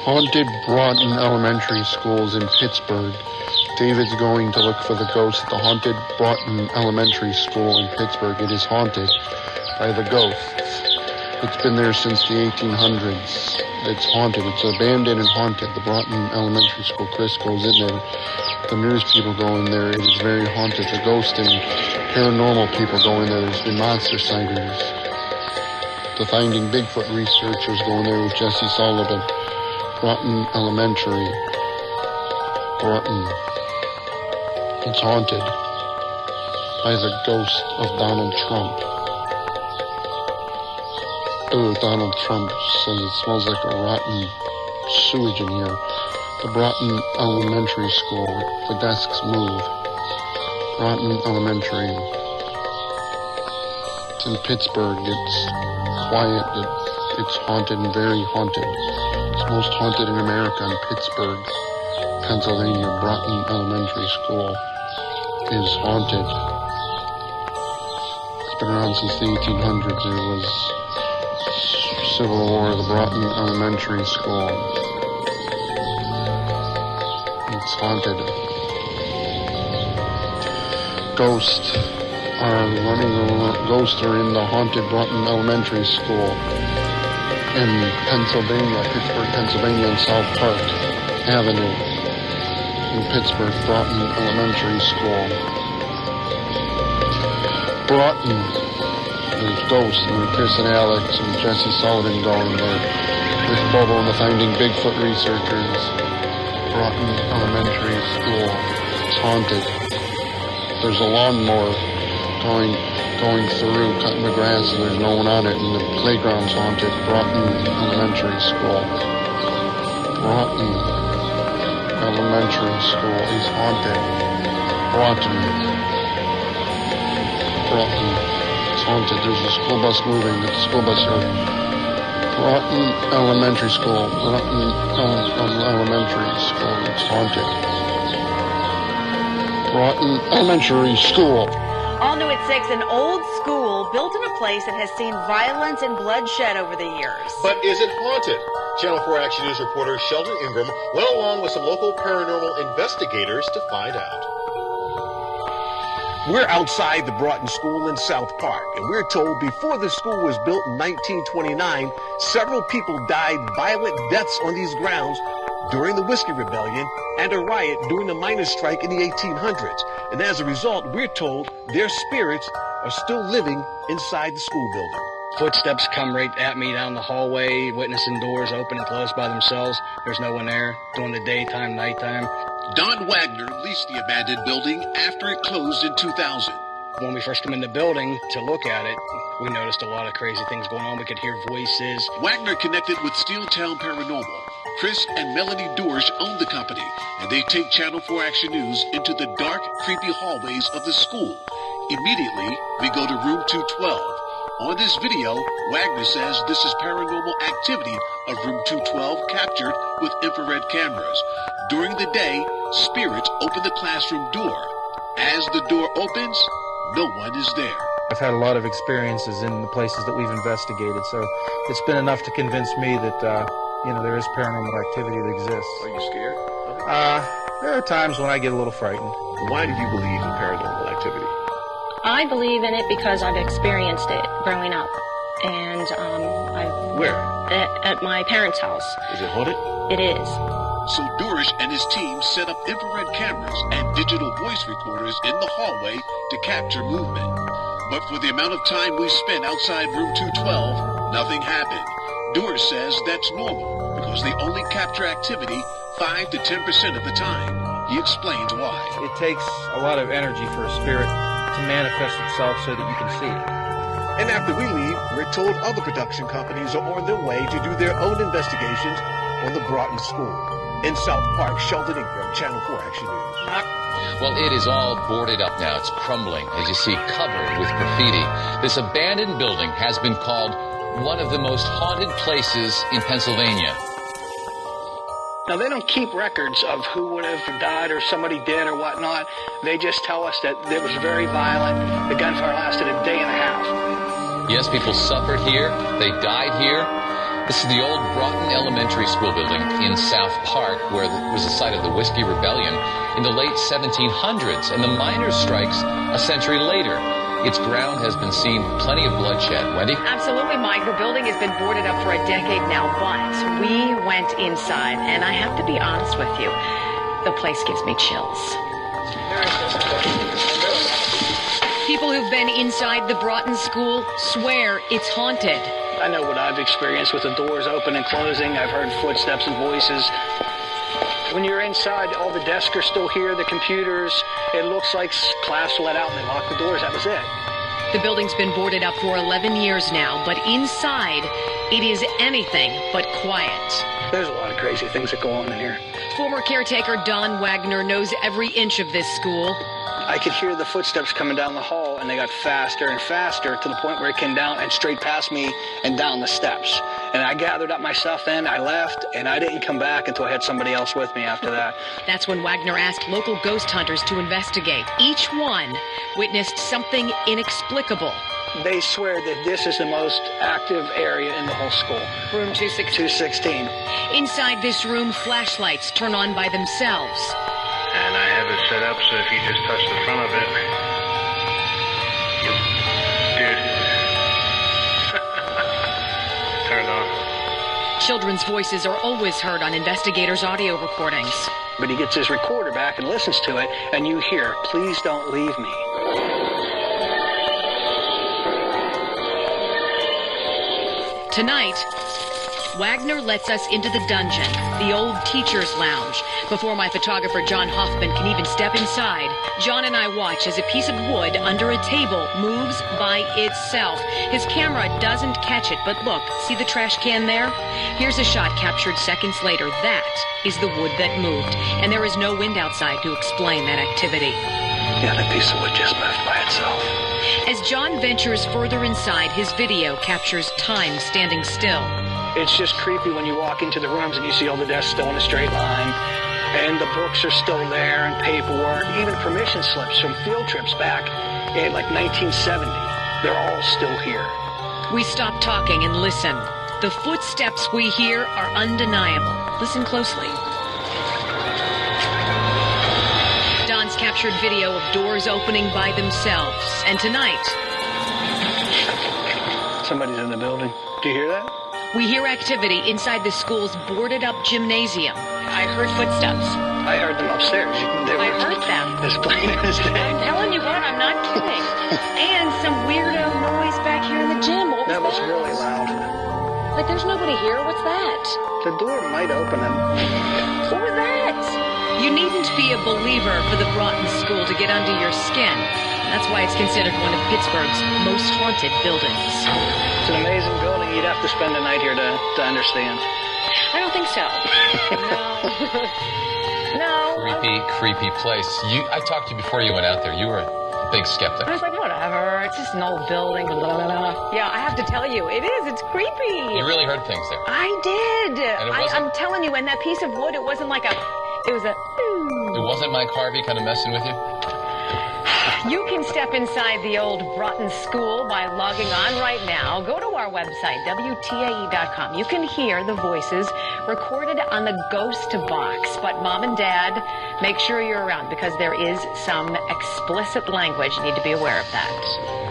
Haunted Broughton Elementary Schools in Pittsburgh. David's going to look for the ghost at the haunted Broughton Elementary School in Pittsburgh. It is haunted by the ghosts. It's been there since the 1800s. It's haunted. It's abandoned and haunted. The Broughton Elementary School. Chris goes in there. The news people go in there. It is very haunted. The ghost and paranormal people go in there. There's been monster sightings. The Finding Bigfoot researchers go in there with Jesse Sullivan. Broughton Elementary. Broughton. It's haunted by the ghost of Donald Trump. Oh, Donald Trump says it smells like a rotten sewage in here. The Broughton Elementary School. The desks move. Broughton Elementary. It's in Pittsburgh. It's quiet. It's haunted and very haunted. It's most haunted in America in Pittsburgh, Pennsylvania. Broughton Elementary School is haunted. It's been around since the 1800s. There was Civil War, the Broughton Elementary School. It's haunted. Ghosts are in the haunted Broughton Elementary School in Pennsylvania, Pittsburgh, Pennsylvania, and South Park Avenue in Pittsburgh, Broughton Elementary School. Broughton, there's ghosts, and Chris and Alex and Jesse Sullivan going there with Bobo and the Finding Bigfoot researchers. Broughton Elementary School. It's haunted. There's a lawnmower going through, cutting the grass, and there's no one on it, and the playground's haunted. Broughton Elementary School. Broughton Elementary School is haunted. Broughton. It's haunted. There's a school bus moving at the school bus yard. Broughton Elementary School. Broughton Elementary School. It's haunted. Broughton Elementary School. All new at 6, an old school built in a place that has seen violence and bloodshed over the years. But is it haunted? Channel 4 Action News reporter Sheldon Ingram went along with some local paranormal investigators to find out. We're outside the Broughton School in South Park, and we're told before the school was built in 1929, several people died violent deaths on these grounds during the Whiskey Rebellion and a riot during the miners' strike in the 1800s. And as a result, we're told their spirits are still living inside the school building. Footsteps come right at me down the hallway, witnessing doors open and close by themselves. There's no one there during the daytime, nighttime. Don Wagner leased the abandoned building after it closed in 2000. When we first come in the building to look at it, we noticed a lot of crazy things going on. We could hear voices. Wagner connected with Steeltown Paranormal. Chris and Melanie Dorsch own the company, and they take Channel 4 Action News into the dark, creepy hallways of the school. Immediately, we go to room 212. On this video, Wagner says this is paranormal activity of room 212 captured with infrared cameras. During the day, spirits open the classroom door. As the door opens, no one is there. I've had a lot of experiences in the places that we've investigated, so it's been enough to convince me that, there is paranormal activity that exists. Are you scared? There are times when I get a little frightened. Why do you believe in paranormal activity? I believe in it because I've experienced it growing up. And Where? At my parents' house. Is it haunted? It is. So Dorish and his team set up infrared cameras and digital voice recorders in the hallway to capture movement. But for the amount of time we spent outside room 212, nothing happened. Dorish says that's normal because they only capture activity 5 to 10% of the time. He explains why. It takes a lot of energy for a spirit to manifest itself so that you can see it. And after we leave, we're told other production companies are on their way to do their own investigations on the Broughton School. In South Park, Sheldon Ingram, Channel 4 Action News. Well, it is all boarded up now. It's crumbling, as you see, covered with graffiti. This abandoned building has been called one of the most haunted places in Pennsylvania. Now, they don't keep records of who would have died or somebody dead or whatnot. They just tell us that it was very violent. The gunfire lasted a day and a half. Yes, people suffered here. They died here. This is the old Broughton Elementary School building in South Park, where it was the site of the Whiskey Rebellion in the late 1700s, and the miners' strikes a century later. Its ground has been seeing plenty of bloodshed. Wendy? Absolutely, Mike. The building has been boarded up for a decade now, but we went inside, and I have to be honest with you, the place gives me chills. People who've been inside the Broughton School swear it's haunted. I know what I've experienced with the doors open and closing. I've heard footsteps and voices. When you're inside, all the desks are still here, the computers. It looks like class let out and they locked the doors. That was it. The building's been boarded up for 11 years now, but inside, it is anything but quiet. There's a lot of crazy things that go on in here. Former caretaker Don Wagner knows every inch of this school. I could hear the footsteps coming down the hall, and they got faster and faster to the point where it came down and straight past me and down the steps. And I gathered up my stuff then, I left, and I didn't come back until I had somebody else with me after that. That's when Wagner asked local ghost hunters to investigate. Each one witnessed something inexplicable. They swear that this is the most active area in the whole school. Room 216. Inside this room, flashlights turn on by themselves. And I have it set up so if you just touch the front of it, dude, turned on. Children's voices are always heard on investigators' audio recordings. But he gets his recorder back and listens to it, and you hear, "Please don't leave me." Tonight, Wagner lets us into the dungeon, the old teacher's lounge. Before my photographer John Hoffman can even step inside, John and I watch as a piece of wood under a table moves by itself. His camera doesn't catch it, but look, see the trash can there? Here's a shot captured seconds later. That is the wood that moved, and there is no wind outside to explain that activity. Yeah, that piece of wood just moved by itself. As John ventures further inside, his video captures time standing still. It's just creepy when you walk into the rooms and you see all the desks still in a straight line. And the books are still there and paperwork, even permission slips from field trips back in like 1970. They're all still here. We stop talking and listen. The footsteps we hear are undeniable. Listen closely. Don's captured video of doors opening by themselves. And tonight, somebody's in the building. Do you hear that? We hear activity inside the school's boarded-up gymnasium. I heard footsteps. I heard them upstairs. I heard them. As plain as day. I'm telling you what, I'm not kidding. And some weirdo noise back here in the gym. What was that? That was really loud. Like, there's nobody here. What's that? The door might open and... What was that? You needn't be a believer for the Broughton School to get under your skin. That's why it's considered one of Pittsburgh's most haunted buildings. It's an amazing building. You'd have to spend a night here to understand. I don't think so. No. Creepy place. I talked to you before you went out there. You were a big skeptic. I was like, whatever. It's just an old building. Blah, blah, blah. Yeah, I have to tell you, it is. It's creepy. You really heard things there. I did. And I'm telling you, and that piece of wood, it wasn't like it was a... It wasn't Mike Harvey kind of messing with you? You can step inside the old Broughton School by logging on right now. Go to our website, WTAE.com. You can hear the voices recorded on the ghost box. But Mom and Dad, make sure you're around because there is some explicit language. You need to be aware of that.